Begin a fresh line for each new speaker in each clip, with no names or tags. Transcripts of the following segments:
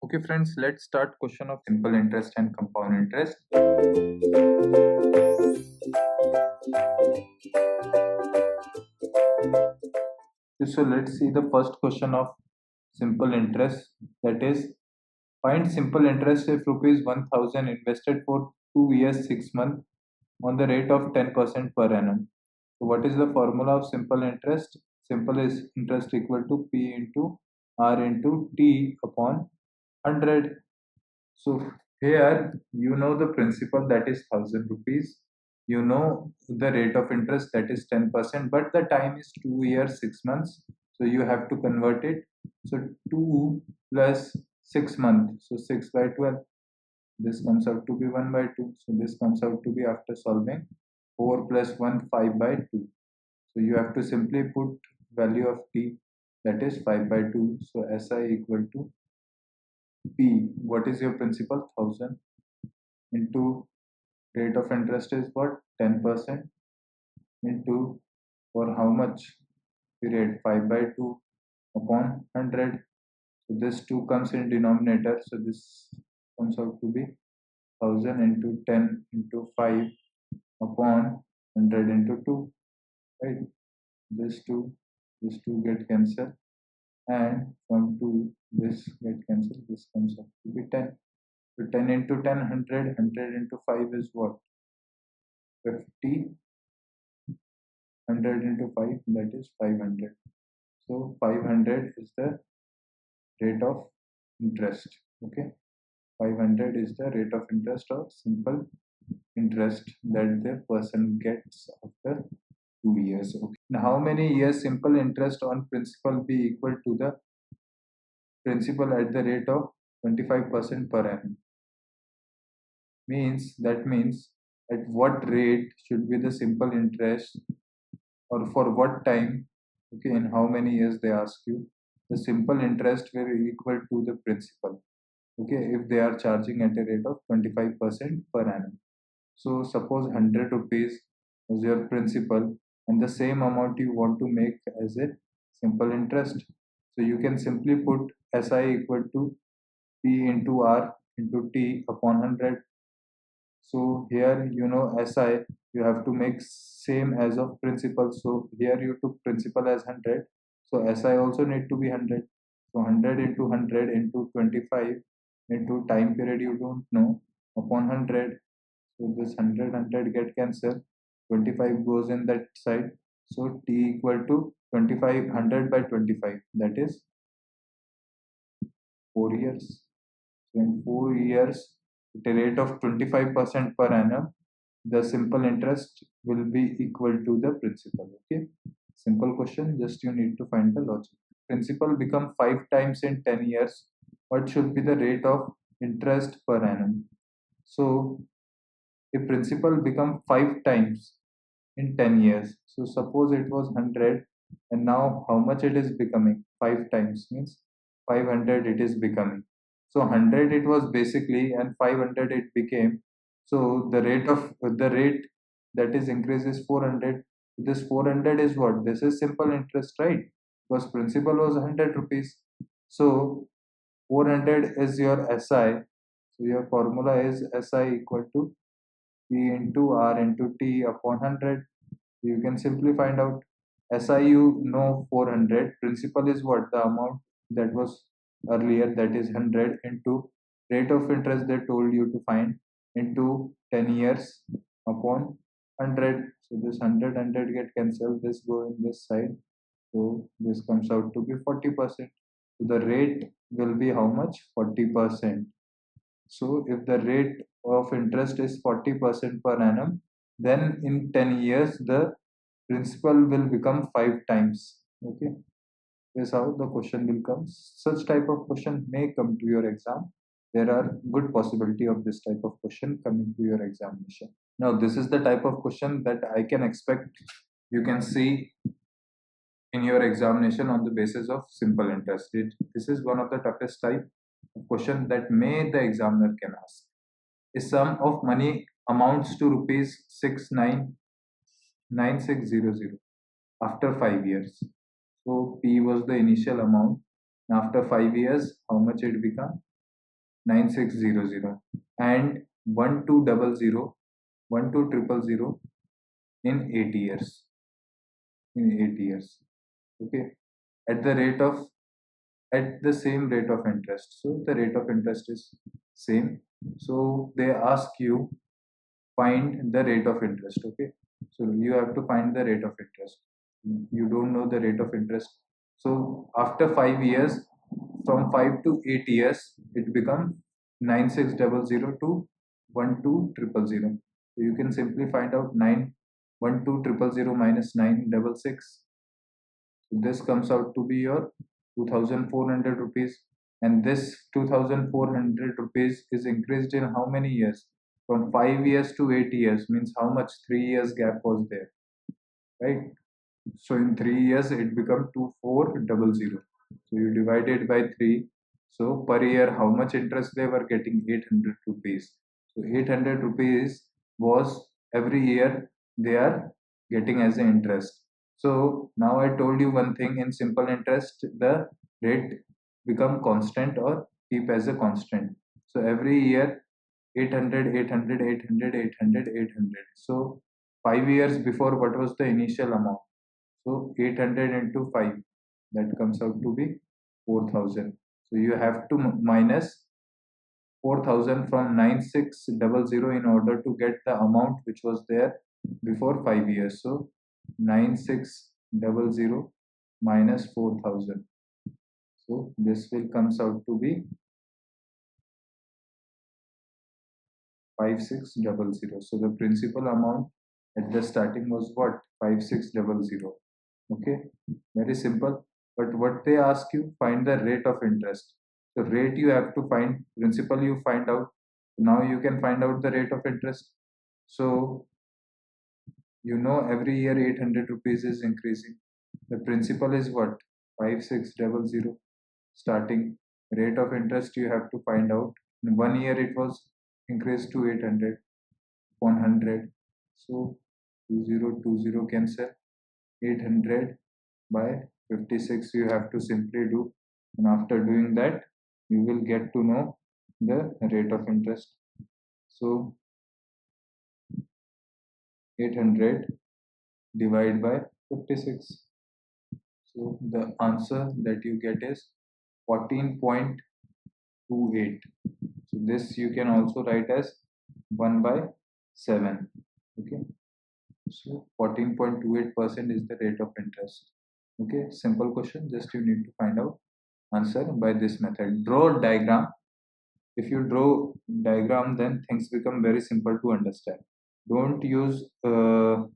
Okay, friends, let's start question of simple interest and compound interest. So let's see the first question of simple interest. That is, find simple interest if rupees 1000 invested for 2 years 6 months on the rate of 10% per annum. So what is the formula of simple interest? Simple is interest equal to P into R into T upon 100. So here you know the principal, that is 1000 rupees. You know the rate of interest, that is 10%, but the time is 2 years 6 months. So you have to convert it. So 2 plus 6 months. So 6 by 12. This comes out to be 1 by 2. So this comes out to be, after solving, 4 plus 1, 5 by 2. So you have to simply put value of t, that is 5 by 2. So SI equal to P. What is your principal? 1000 into rate of interest is what? 10% into, for how much period? 5 by 2 upon 100. So this 2 comes in denominator. So this comes out to be 1000 into 10 into 5 upon 100 into 2. Right? This 2, this 2 get cancelled. And from 2, this get cancelled. This comes out to be 10. So 10 into 10, 100. 100 into 5 is what? 50. 100 into 5, that is 500. So 500 is the rate of interest. Okay, 500 is the rate of interest or simple interest that the person gets after 2 years. Okay, now how many years simple interest on principal be equal to the principal at the rate of 25% per annum? Means at what rate should be the simple interest, or for what time? Okay, in how many years they ask you. The simple interest will be equal to the principal. Okay, if they are charging at a rate of 25% per annum. So suppose 100 rupees is your principal, and the same amount you want to make as a simple interest. So you can simply put SI equal to P into R into T upon 100. So here you know SI, you have to make same as of principal. So here you took principal as 100. So SI also need to be 100. So 100 into 100 into 25 into time period you don't know upon 100. So this 100 get cancelled. 25 goes in that side. So T equal to 25, 100 by 25. That is 4 years. So in 4 years, at a rate of 25% per annum, the simple interest will be equal to the principal. Okay, simple question, just you need to find the logic. Principal become 5 times in 10 years. What should be the rate of interest per annum? So if principal become 5 times in 10 years, so suppose it was 100, and now how much it is becoming? 5 times means 500 it is becoming. So 100 it was basically, and 500 it became. So the rate that is increase is 400. This 400 is what? This is simple interest, right? Because principal was 100 rupees. So 400 is your SI. So your formula is SI equal to P into R into T upon 100. You can simply find out SI, you know, 400. Principal is what? The amount that was earlier, that is 100, into rate of interest they told you to find, into 10 years upon 100. So this 100 get cancelled, this go in this side. So this comes out to be 40%. So the rate will be how much? 40%. So if the rate of interest is 40% per annum, then in 10 years the principal will become 5 times. Okay, this how the question will come. Such type of question may come to your exam. There are good possibility of this type of question coming to your examination. Now this is the type of question that I can expect you can see in your examination on the basis of simple interest. This is one of the toughest type of question that may the examiner can ask. A sum of money amounts to rupees 699600 after 5 years. So P was the initial amount. After 5 years, how much it become? 9600 and 1200 in 8 years. In 8 years. Okay. At the rate of at the same rate of interest. So the rate of interest is same. So they ask you find the rate of interest. Okay. So you have to find the rate of interest. You don't know the rate of interest. So after 5 years, from 5 to 8 years, it becomes 9600 to 12000. So you can simply find out 12000 minus 966. This comes out to be your 2400 rupees, and this 2400 rupees is increased in how many years? From 5 years to 8 years, means how much? 3 years gap was there, right? So in 3 years it become 2400. So you divide it by 3. So per year how much interest they were getting? 800 rupees. So 800 rupees was every year they are getting as an interest. So now I told you one thing, in simple interest the rate become constant or keep as a constant. So every year 800, 800, 800, 800, 800. So 5 years before, what was the initial amount? So 800 into 5, that comes out to be 4000. So you have to minus 4000 from 9600 in order to get the amount which was there before 5 years. So 9600 minus 4000. So this will comes out to be 5600. So the principal amount at the starting was what? 5600. Okay, very simple. But what they ask you, find the rate of interest. The rate you have to find, principal you find out. Now you can find out the rate of interest. So you know every year 800 rupees is increasing. The principal is what? 5600. Starting rate of interest you have to find out. In 1 year it was increased to 800, 100. So 2020 cancel. 800 by 56 you have to simply do, and after doing that you will get to know the rate of interest. So 800 divided by 56, so the answer that you get is 14.28. So this you can also write as 1 by 7. Okay, so 14.28% is the rate of interest. Okay, simple question, just you need to find out answer by this method. Draw diagram. If you draw diagram, then things become very simple to understand. Don't use the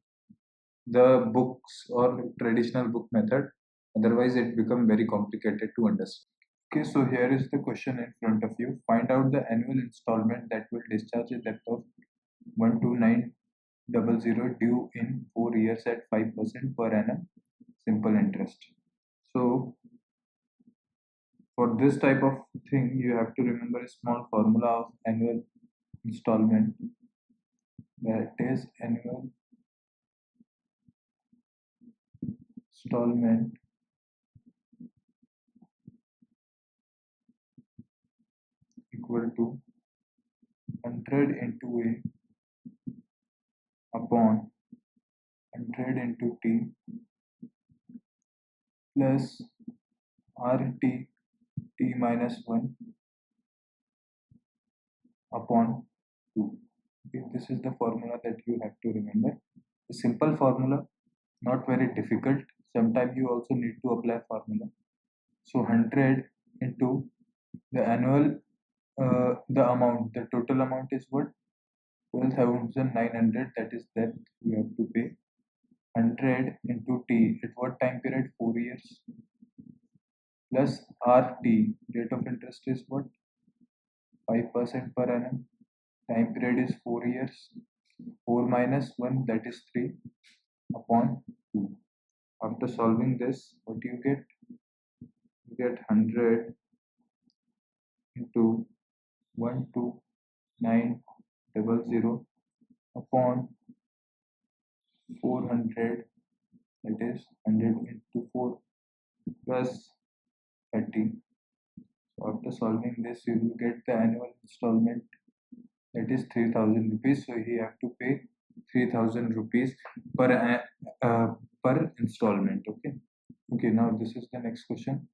books or traditional book method, otherwise it become very complicated to understand. Okay, so here is the question in front of you. Find out the annual installment that will discharge a debt of 12900 due in 4 years at 5% per annum simple interest. So for this type of thing, you have to remember a small formula of annual installment, that is annual installment equal to 100 into A upon 100 into T plus RT T minus 1 upon 2. Okay, this is the formula that you have to remember. A simple formula, not very difficult. Sometimes you also need to apply formula. So 100 into the annual, the amount, the total amount is what? 12,900, that is that you have to pay. 100 into T, at what time period? 4 years. Plus RT, rate of interest is what? 5% per annum. Time period is 4 years. 4 minus 1, that is 3 upon 2. After solving this, what do you get? You get 100 into 12900 upon 400, that is 100 into 4 plus 30. So after solving this, you will get the annual installment, that is 3000 rupees. So he have to pay 3000 rupees per per installment. Okay. Okay. Now this is the next question.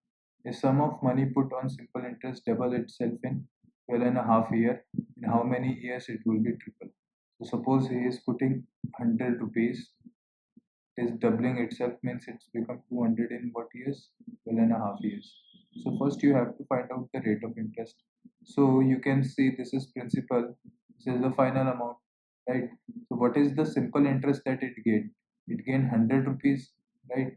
A sum of money put on simple interest double itself in 12.5 years. In how many years it will be triple? So suppose he is putting 100 rupees, it is doubling itself, means it's become 200 in what years? 12.5 years. So first you have to find out the rate of interest. So you can see this is principal, this is the final amount, right? So what is the simple interest that it gained? It gained 100 rupees, right?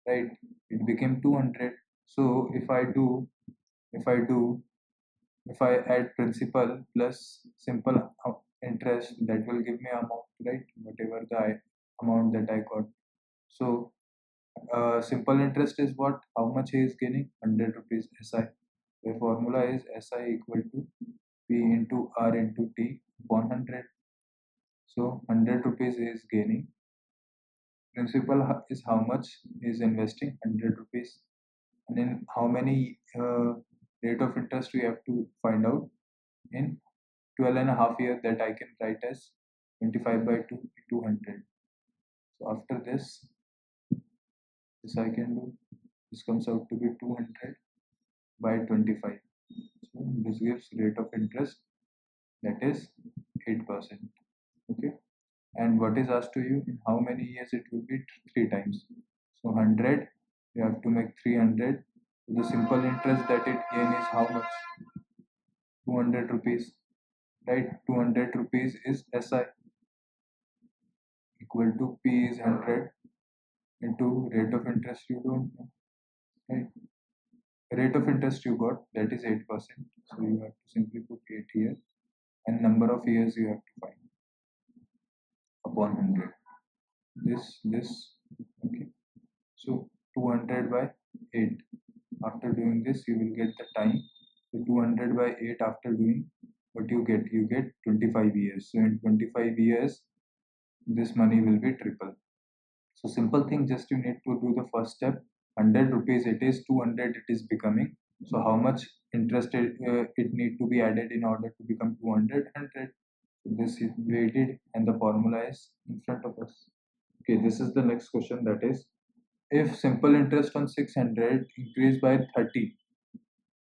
Right. It became 200. So if I do, if I add principal plus simple interest, that will give me amount, right? Whatever the amount that I got. So simple interest is what? How much he is gaining? 100 rupees SI. The formula is SI equal to P into R into T upon 100. So 100 rupees he is gaining. Principal is how much he is investing? 100 rupees. And in how many rate of interest we have to find out? In 12.5 years, that I can write as 25 by 2, 200. So after this I can do, this comes out to be 200 by 25. So this gives rate of interest, that is 8%. Okay. And what is asked to you, in how many years it will be? 3 times. So 100, you have to make 300. So the simple interest that it gain is how much? 200 rupees, right? 200 rupees is SI equal to P is 100 into rate of interest you don't know, right? Rate of interest you got, that is 8%. So you have to simply put 8 here, and number of years you have to find upon 100. This, okay. So 200 by 8. After doing this, you will get the time. So 200 by 8, after doing, what you get? You get 25 years. So in 25 years, this money will be triple. So simple thing, just you need to do the first step. 100 rupees it is, 200 it is becoming. So how much interest it need to be added in order to become 200? 100. So this is weighted and the formula is in front of us. Okay, this is the next question, that is, if simple interest on 600 increased by 30,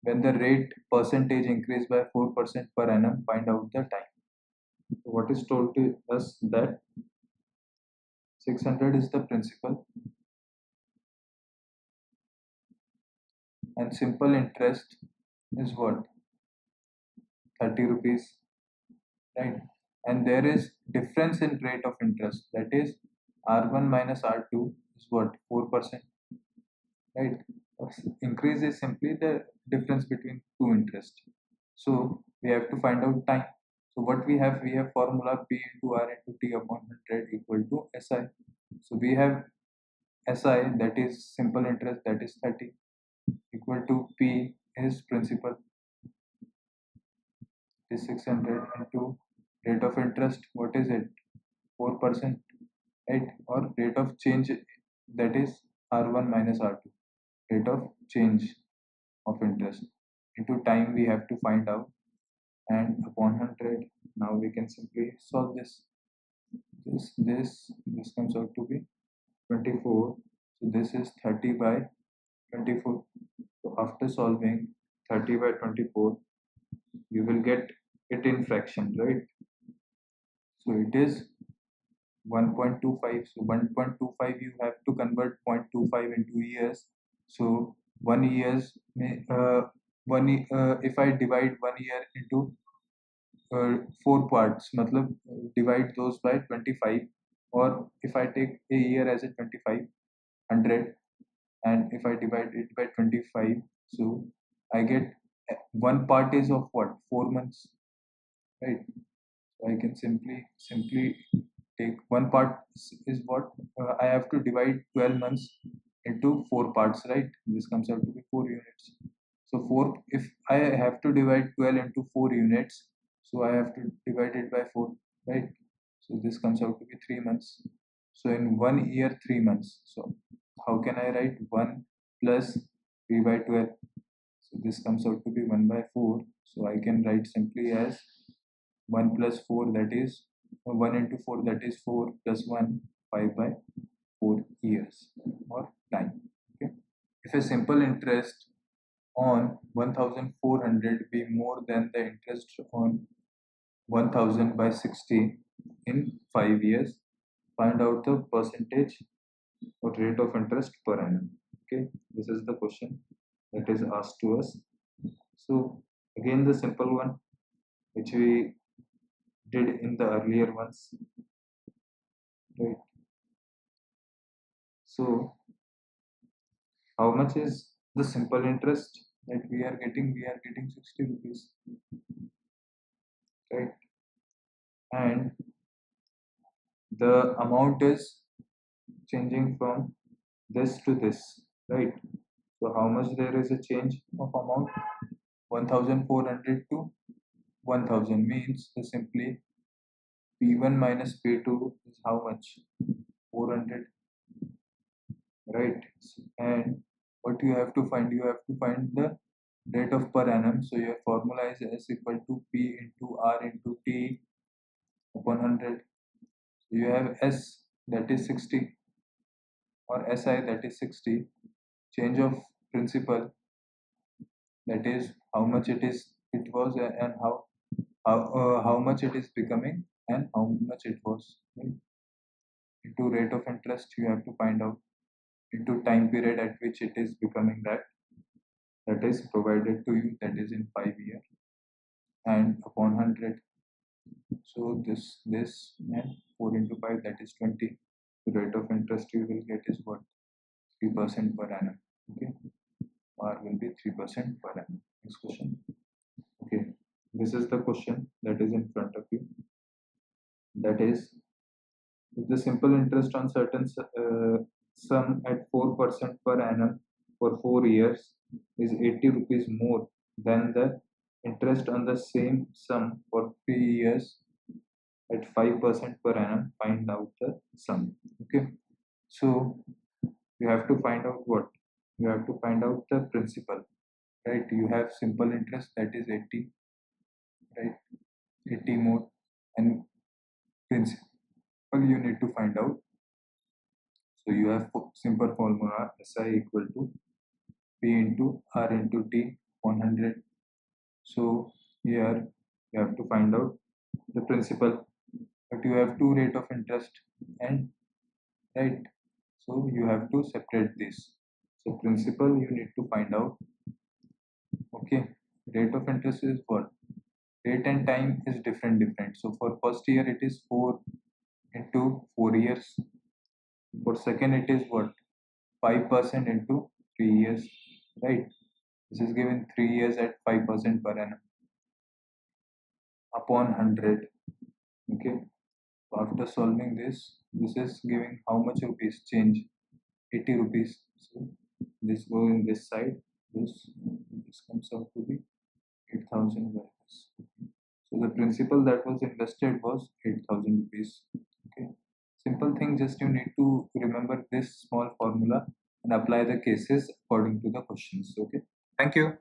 when the rate percentage increased by 4% per annum, find out the time. So what is told to us, that 600 is the principal and simple interest is what? 30 rupees, right? And there is difference in rate of interest, that is R1 minus R2 is what? 4%, right? Increase is simply the difference between two interest. So we have to find out time. So what we have? We have formula P into R into T upon 100 equal to SI. So we have SI, that is simple interest, that is 30, equal to P is principal, is 600, into rate of interest, what is it? 4%, right? Or rate of change, that is R1 minus R2, rate of change of interest, into time we have to find out, and upon 100. Now we can simply solve this. This comes out to be 24. So this is 30 by 24. So after solving 30 by 24, you will get it in fraction, right? So it is 1.25. So 1.25 you have to convert 0.25 into years. So 1 years may if I divide 1 year into 4 parts, matlab divide those by 25, or if I take a year as a 2500, and if I divide it by 25, so I get one part is of what? 4 months, right? So I can simply take one part is what? I have to divide 12 months into 4 parts, right? This comes out to be 4 units. So 4, if I have to divide 12 into 4 units, so I have to divide it by 4, right? So this comes out to be 3 months. So in 1 year, 3 months. So how can I write 1 plus 3 by 12? So this comes out to be 1 by 4. So I can write simply as 1 plus 4, that is 1 into 4, that is 4 plus 1, 5 by 4 years or time. Okay. If a simple interest on 1400 be more than the interest on 1000 by 60 in 5 years, find out the percentage or rate of interest per annum. Okay, this is the question that is asked to us. So again, the simple one which we did in the earlier ones, right? So how much is the simple interest that we are getting? We are getting 60 rupees, right? And the amount is changing from this to this, right? So how much there is a change of amount? 1400 to 1000 means simply P1 minus P2 is how much? 400, right? And what you have to find? You have to find the rate of per annum. So your formula is S equal to P into R into T upon 100. So you have S, that is 60, or SI, that is 60. Change of principal, that is how much it was, and how much it is becoming and how much it was, right? Into rate of interest you have to find out, into time period at which it is becoming, that is provided to you, that is in 5 years, and upon 100. So this and 4 into 5, that is 20. The rate of interest you will get is what? 3% per annum. Okay, R will be 3% per annum. Next question. Okay, this is the question that is in front of you. That is, if the simple interest on certain sum at 4% per annum for 4 years is 80 rupees more than the interest on the same sum for 3 years at 5% per annum, find out the sum. Okay, so you have to find out what? You have to find out the principal, right? You have simple interest, that is 80, right? 80 more, and principal you need to find out. So you have simple formula SI equal to P into R into T 100. So here you have to find out the principal, but you have two rate of interest, and right, so you have to separate this. So principal you need to find out. Okay, rate of interest is what? Rate and time is different. So for first year it is 4 into 4 years. For second it is what? 5% into 3 years, right? This is given 3 years at 5% per annum upon 100. Okay, so after solving this is giving how much rupees change? 80 rupees. So this go in this side, this comes out to be 8,000 rupees. So the principal that was invested was 8,000 rupees. Okay, simple thing, just you need to remember this small formula and apply the cases according to the questions. Okay, thank you.